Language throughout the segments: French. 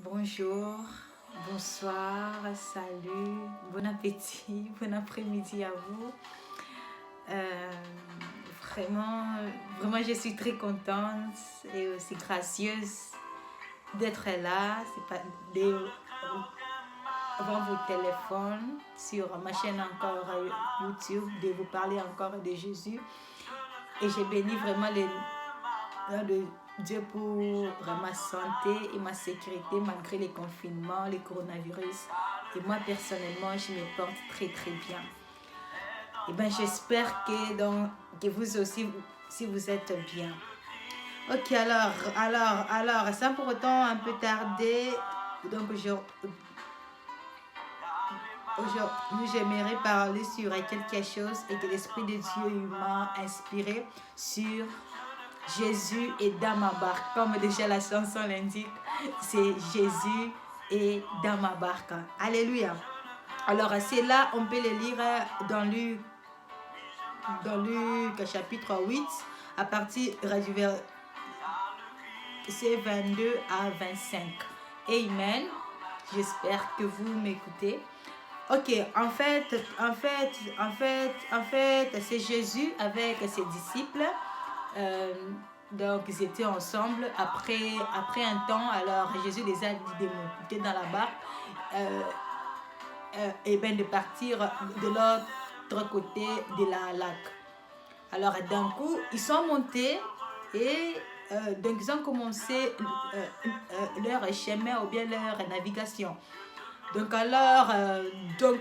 Bonjour, bonsoir, salut, bon appétit, bon après-midi à vous. Euh, vraiment, vraiment, je suis très contente et aussi gracieuse d'être là. C'est pas devant vos téléphones, sur ma chaîne encore YouTube, de vous parler encore de Jésus. Et j'ai béni vraiment le Dieu pour ma santé et ma sécurité malgré les confinements, les coronavirus. Et moi personnellement, je me porte très très bien. Et ben j'espère que vous aussi, si vous êtes bien. Ok, alors, sans pour autant un peu tarder, donc aujourd'hui j'aimerais parler sur quelque chose et que l'Esprit de Dieu m'a inspiré sur Jésus est dans ma barque. Comme déjà la chanson l'indique, c'est Jésus est dans ma barque. Alléluia. Alors, c'est là, on peut le lire dans Luc chapitre 8, à partir du verset 22 à 25. Amen. J'espère que vous m'écoutez. Ok, en fait, c'est Jésus avec ses disciples. Donc, ils étaient ensemble. Après un temps, alors Jésus les a dit de monter dans la barque et bien de partir de l'autre côté de la lac. Alors, d'un coup, ils sont montés et donc ils ont commencé leur chemin ou bien leur navigation. Donc, alors,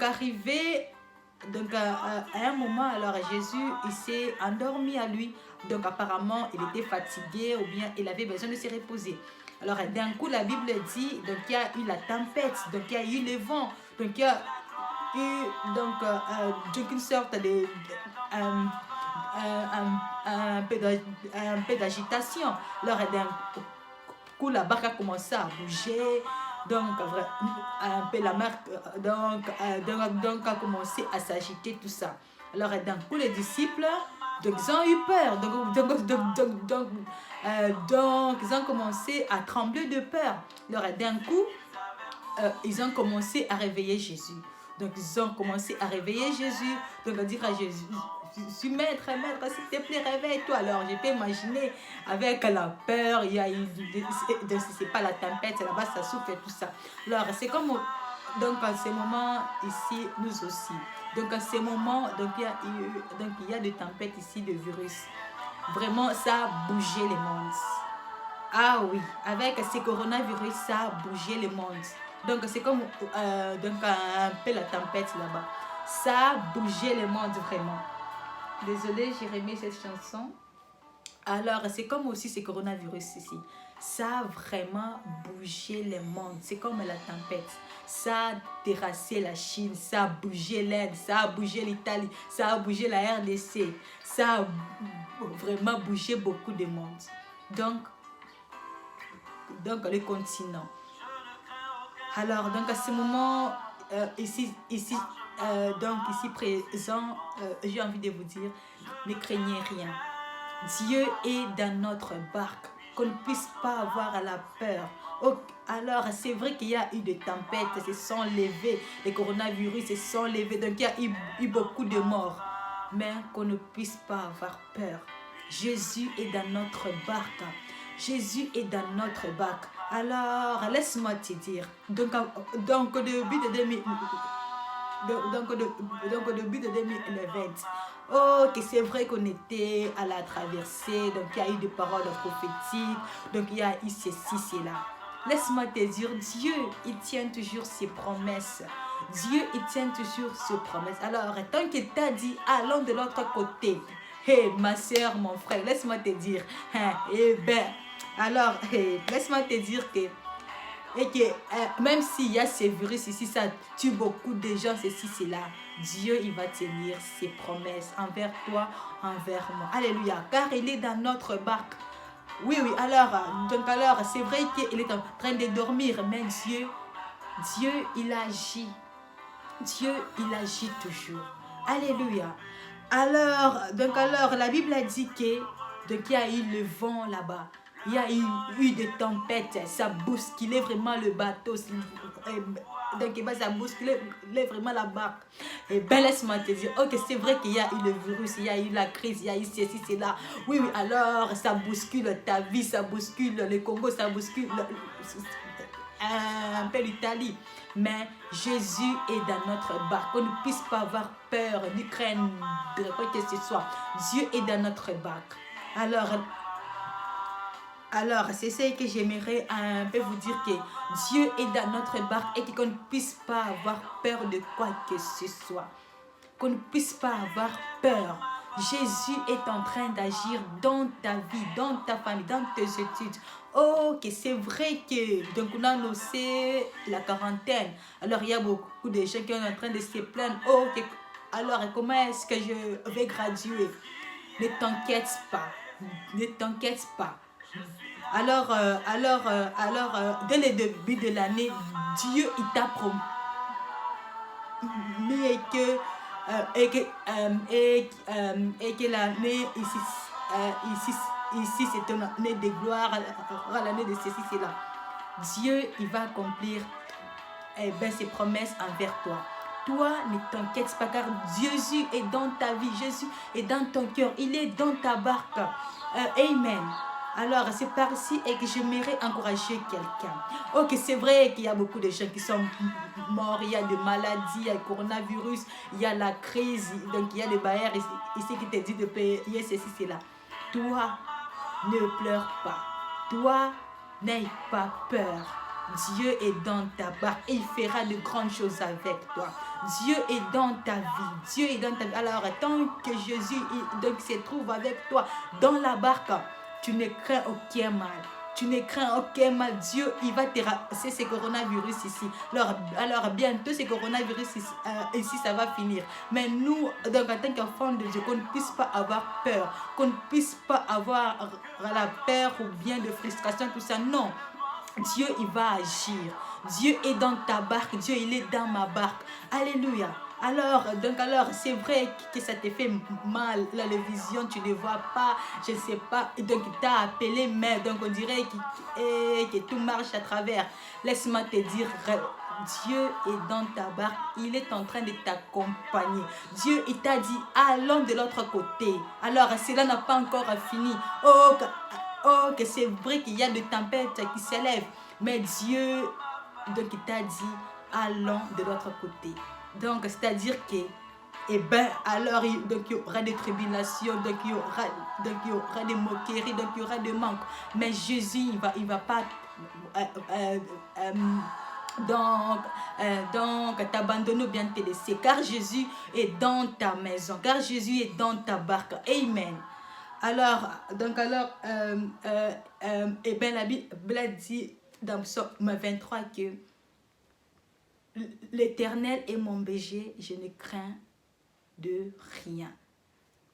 arrivé. Donc à un moment, alors Jésus, il s'est endormi à lui. Donc apparemment, il était fatigué ou bien il avait besoin de se reposer. Alors d'un coup, la Bible dit, donc il y a eu la tempête, donc il y a eu le vent, donc il y a eu donc une sorte de un peu d'agitation. Alors d'un coup, la barque a commencé à bouger. Donc, un peu la mer donc a commencé à s'agiter, tout ça. Alors, d'un coup, les disciples, donc, ils ont eu peur. Donc, ils ont commencé à trembler de peur. Alors, d'un coup, ils ont commencé à réveiller Jésus. Donc, ils ont commencé à réveiller Jésus. Donc, à dire à Jésus, je suis maître, s'il te plaît, réveille-toi. Alors, je peux imaginer avec la peur, il y a eu, c'est pas la tempête, c'est là-bas, ça souffle et tout ça. Alors, c'est comme, donc, en ces moments ici, nous aussi. Donc, en ces moments, il y a des tempêtes ici de virus. Vraiment, ça a bougé les mondes. Ah oui, avec ces coronavirus, ça a bougé le monde. Donc, c'est comme un peu la tempête là-bas. Ça a bougé le monde vraiment. Désolée, j'ai remis cette chanson. Alors, c'est comme aussi ce coronavirus ici. Ça a vraiment bougé le monde. C'est comme la tempête. Ça a terrassé la Chine, ça a bougé l'Inde, ça a bougé l'Italie, ça a bougé la RDC. Ça a vraiment bougé beaucoup de monde. Donc le continent. Alors, donc à ce moment, ici présent, j'ai envie de vous dire, ne craignez rien. Dieu est dans notre barque, qu'on ne puisse pas avoir la peur. Oh, alors, c'est vrai qu'il y a eu des tempêtes, se sont levées, les coronavirus se sont levés, donc il y a eu beaucoup de morts. Mais qu'on ne puisse pas avoir peur. Jésus est dans notre barque. Jésus est dans notre barque. Alors, laisse-moi te dire. Donc au début de 2020, oh, que c'est vrai qu'on était à la traversée, donc il y a eu des paroles prophétiques, donc il y a eu ceci, cela. Laisse-moi te dire, Dieu, il tient toujours ses promesses. Dieu, il tient toujours ses promesses. Alors, tant qu'il t'a dit, allons de l'autre côté. Hey, ma soeur, mon frère, laisse-moi te dire. Laisse-moi te dire que même s'il y a ces virus ici, ça tue beaucoup de gens, ceci, cela. Dieu, il va tenir ses promesses envers toi, envers moi. Alléluia. Car il est dans notre barque. Oui, alors, c'est vrai qu'il est en train de dormir, mais Dieu, il agit. Dieu, il agit toujours. Alléluia. Alors, la Bible a dit qu'il y a eu le vent là-bas. il y a eu des tempêtes, ça bousculait vraiment le bateau. Donc, ça bousculait vraiment la barque. Et ben, laisse-moi te dire, ok, c'est vrai qu'il y a eu le virus, il y a eu la crise, il y a eu ceci, cela. Oui, oui, alors, ça bouscule ta vie, ça bouscule le Congo, ça bouscule un peu l'Italie. Mais Jésus est dans notre barque. On ne puisse pas avoir peur, ni craindre de quoi que ce soit. Dieu est dans notre barque. Alors, c'est ça que j'aimerais un peu vous dire, que Dieu est dans notre barque et qu'on ne puisse pas avoir peur de quoi que ce soit. Qu'on ne puisse pas avoir peur. Jésus est en train d'agir dans ta vie, dans ta famille, dans tes études. Oh, que c'est vrai que donc on a annoncé la quarantaine. Alors, il y a beaucoup de gens qui sont en train de se plaindre. Oh, alors comment est-ce que je vais graduer? Ne t'inquiète pas. Ne t'inquiète pas. Alors, dès le début de l'année, Dieu, il t'a promis et que l'année ici c'est une année de gloire, l'année de ceci, c'est là. Dieu, il va accomplir ses promesses envers toi. Toi, ne t'inquiète pas, car Jésus est dans ta vie, Jésus est dans ton cœur, il est dans ta barque. Amen. Alors, c'est par ici et que j'aimerais encourager quelqu'un. Ok, c'est vrai qu'il y a beaucoup de gens qui sont morts, il y a des maladies, il y a le coronavirus, il y a la crise, donc il y a des barrières ici qui te disent de payer ceci, cela. Toi, ne pleure pas. Toi, n'aie pas peur. Dieu est dans ta barque et il fera de grandes choses avec toi. Dieu est dans ta vie. Dieu est dans ta vie. Alors, tant que Jésus se trouve avec toi dans la barque, tu ne crains aucun mal. Tu ne crains aucun mal. Dieu, il va te ramasser ce coronavirus ici. Alors bientôt, ce coronavirus ici, ça va finir. Mais nous, donc, en tant qu'enfants de Dieu, qu'on ne puisse pas avoir peur. Qu'on ne puisse pas avoir la peur ou bien de frustration, tout ça. Non. Dieu, il va agir. Dieu est dans ta barque. Dieu, il est dans ma barque. Alléluia. Alors, c'est vrai que ça te fait mal, la vision, tu ne vois pas, je ne sais pas, donc tu t'as appelé, mais donc on dirait que tout marche à travers. Laisse-moi te dire, Dieu est dans ta barque, il est en train de t'accompagner. Dieu, il t'a dit, allons de l'autre côté. Alors, cela n'a pas encore fini. Oh, que c'est vrai qu'il y a des tempêtes qui s'élèvent, mais Dieu, donc il t'a dit, allons de l'autre côté. Donc, c'est-à-dire que, alors, donc, il y aura des tribulations, donc il y aura des moqueries, donc il y aura des manques. Mais Jésus, il va pas, donc t'abandonner ou bien te laisser. Car Jésus est dans ta maison, car Jésus est dans ta barque. Amen. Alors, la Bible dit dans Psaume 23 que l'Éternel est mon berger, je ne crains de rien.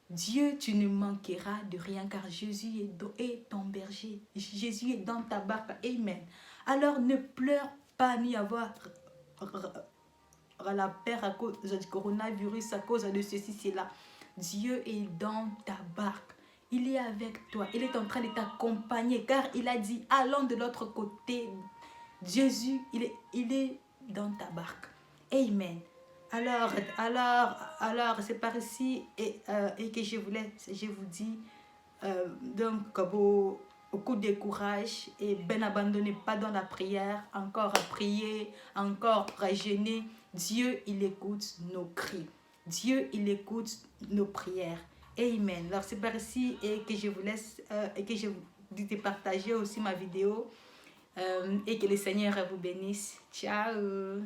Dieu, tu ne manqueras de rien car Jésus est ton berger. Jésus est dans ta barque. Amen. Alors ne pleure pas ni avoir la peur à cause du coronavirus, à cause de ceci, cela. Dieu est dans ta barque. Il est avec toi. Il est en train de t'accompagner car il a dit allons de l'autre côté. Jésus, il est dans ta barque. Amen. Alors c'est par ici et que je vous dis donc beaucoup de courage et n'abandonnez pas dans la prière, encore à prier, encore à jeûner. Dieu, il écoute nos cris. Dieu, il écoute nos prières. Amen. Alors c'est par ici et que je vous laisse et que je vous dis de partager aussi ma vidéo. Et que le Seigneur vous bénisse. Ciao.